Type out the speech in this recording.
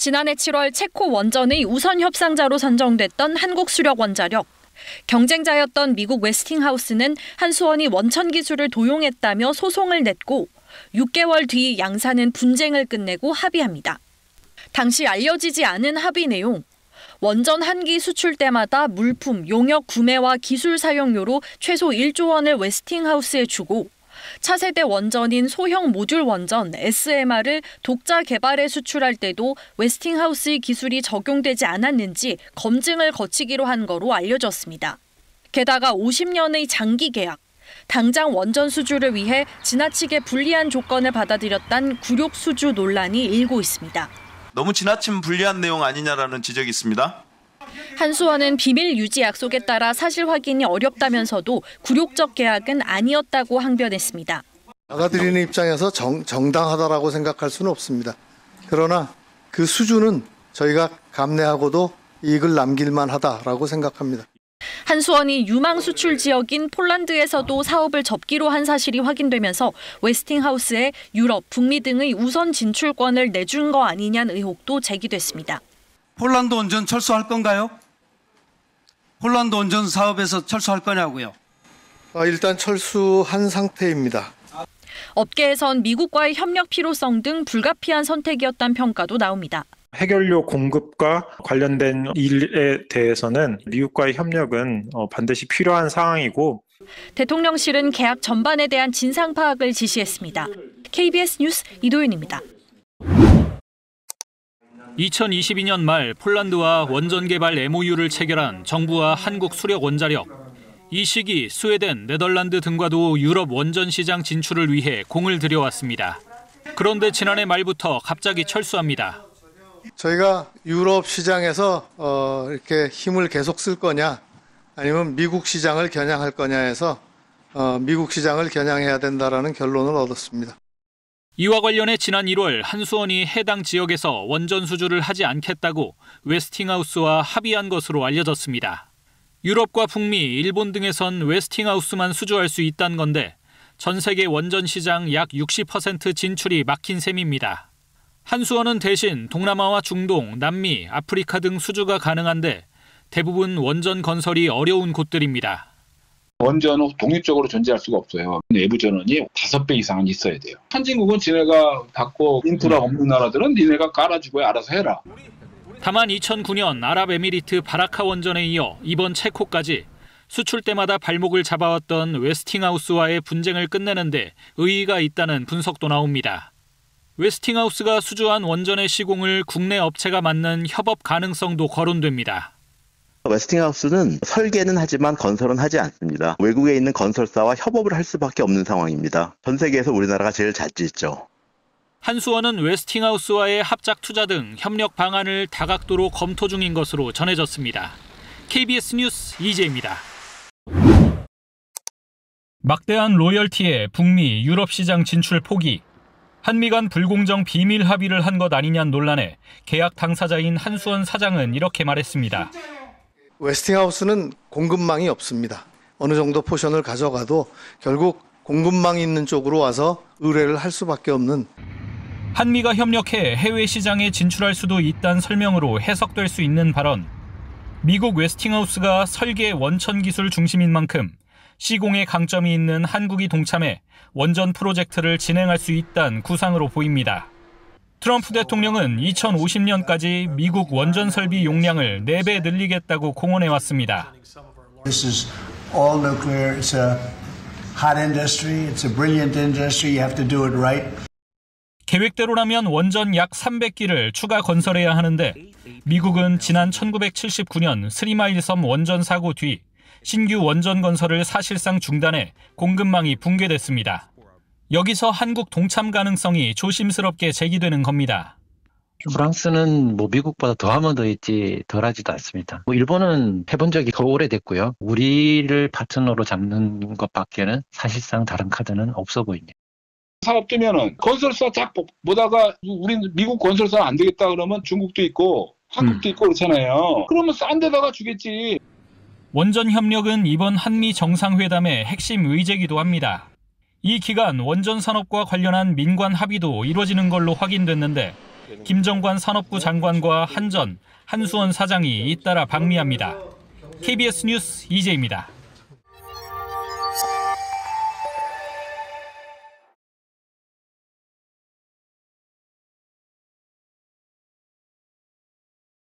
지난해 7월 체코 원전의 우선 협상자로 선정됐던 한국수력원자력. 경쟁자였던 미국 웨스팅하우스는 한수원이 원천 기술을 도용했다며 소송을 냈고 6개월 뒤 양사는 분쟁을 끝내고 합의합니다. 당시 알려지지 않은 합의 내용. 원전 한 기 수출 때마다 물품, 용역 구매와 기술 사용료로 최소 1조 원을 웨스팅하우스에 주고 차세대 원전인 소형 모듈 원전 SMR을 독자 개발에 수출할 때도 웨스팅하우스의 기술이 적용되지 않았는지 검증을 거치기로 한 거로 알려졌습니다. 게다가 50년의 장기 계약, 당장 원전 수주를 위해 지나치게 불리한 조건을 받아들였다는 굴욕 수주 논란이 일고 있습니다. 너무 지나친 불리한 내용 아니냐라는 지적이 있습니다. 한수원은 비밀 유지 약속에 따라 사실 확인이 어렵다면서도 굴욕적 계약은 아니었다고 항변했습니다. 받아들이는 입장에서 정당하다라고 생각할 수는 없습니다. 그러나 그 수준은 저희가 감내하고도 이익을 남길만 하다라고 생각합니다. 한수원이 유망 수출 지역인 폴란드에서도 사업을 접기로 한 사실이 확인되면서 웨스팅하우스에 유럽, 북미 등의 우선 진출권을 내준 거 아니냐는 의혹도 제기됐습니다. 폴란드 원전 철수할 건가요? 폴란드 원전 사업에서 철수할 거냐고요? 일단 철수한 상태입니다. 업계에선 미국과의 협력 필요성 등 불가피한 선택이었다는 평가도 나옵니다. 해결료 공급과 관련된 일에 대해서는 미국과의 협력은 반드시 필요한 상황이고 대통령실은 계약 전반에 대한 진상 파악을 지시했습니다. KBS 뉴스 이도윤입니다. 2022년 말 폴란드와 원전 개발 MOU를 체결한 정부와 한국수력원자력. 이 시기 스웨덴, 네덜란드 등과도 유럽 원전 시장 진출을 위해 공을 들여왔습니다. 그런데 지난해 말부터 갑자기 철수합니다. 저희가 유럽 시장에서 이렇게 힘을 계속 쓸 거냐 아니면 미국 시장을 겨냥할 거냐 해서 미국 시장을 겨냥해야 된다라는 결론을 얻었습니다. 이와 관련해 지난 1월 한수원이 해당 지역에서 원전 수주를 하지 않겠다고 웨스팅하우스와 합의한 것으로 알려졌습니다. 유럽과 북미, 일본 등에선 웨스팅하우스만 수주할 수 있다는 건데 전 세계 원전 시장 약 60% 진출이 막힌 셈입니다. 한수원은 대신 동남아와 중동, 남미, 아프리카 등 수주가 가능한데 대부분 원전 건설이 어려운 곳들입니다. 원전은 독립적으로 존재할 수가 없어요. 내부 전원이 5배 이상은 있어야 돼요. 선진국은 지네가 받고 인프라 없는 나라들은 니네가 깔아주고 알아서 해라. 다만 2009년 아랍에미리트 바라카 원전에 이어 이번 체코까지 수출 때마다 발목을 잡아왔던 웨스팅하우스와의 분쟁을 끝내는데 의의가 있다는 분석도 나옵니다. 웨스팅하우스가 수주한 원전의 시공을 국내 업체가 맡는 협업 가능성도 거론됩니다. 웨스팅하우스는 설계는 하지만 건설은 하지 않습니다. 외국에 있는 건설사와 협업을 할 수밖에 없는 상황입니다. 전 세계에서 우리나라가 제일 잘 짓죠. 한수원은 웨스팅하우스와의 합작 투자 등 협력 방안을 다각도로 검토 중인 것으로 전해졌습니다. KBS 뉴스 이재입니다. 막대한 로열티에 북미, 유럽 시장 진출 포기. 한미 간 불공정 비밀 합의를 한 것 아니냐는 논란에 계약 당사자인 한수원 사장은 이렇게 말했습니다. 웨스팅하우스는 공급망이 없습니다. 어느 정도 포션을 가져가도 결국 공급망이 있는 쪽으로 와서 의뢰를 할 수밖에 없는. 한미가 협력해 해외 시장에 진출할 수도 있다는 설명으로 해석될 수 있는 발언. 미국 웨스팅하우스가 설계 원천 기술 중심인 만큼 시공에 강점이 있는 한국이 동참해 원전 프로젝트를 진행할 수 있다는 구상으로 보입니다. 트럼프 대통령은 2050년까지 미국 원전 설비 용량을 4배 늘리겠다고 공언해왔습니다. This is all nuclear. It's a hot industry. It's a brilliant industry. You have to do it right. 계획대로라면 원전 약 300기를 추가 건설해야 하는데 미국은 지난 1979년 스리마일 섬 원전 사고 뒤 신규 원전 건설을 사실상 중단해 공급망이 붕괴됐습니다. 여기서 한국 동참 가능성이 조심스럽게 제기되는 겁니다. 프랑스는 미국보다 더하면 더 있지 덜하지도 않습니다. 일본은 해본 적이 더 오래됐고요. 우리를 파트너로 잡는 것밖에는 사실상 다른 카드는 없어 보입니다. 사업 뜨면은 건설사 쫙 보다가 우린 미국 건설사 안 되겠다 그러면 중국도 있고 한국도 있고 그렇잖아요. 그러면 싼 데다가 주겠지. 원전 협력은 이번 한미 정상회담의 핵심 의제이기도 합니다. 이 기간 원전 산업과 관련한 민관 합의도 이루어지는 걸로 확인됐는데 김정관 산업부 장관과 한전, 한수원 사장이 잇따라 방미합니다. KBS 뉴스 이재입니다.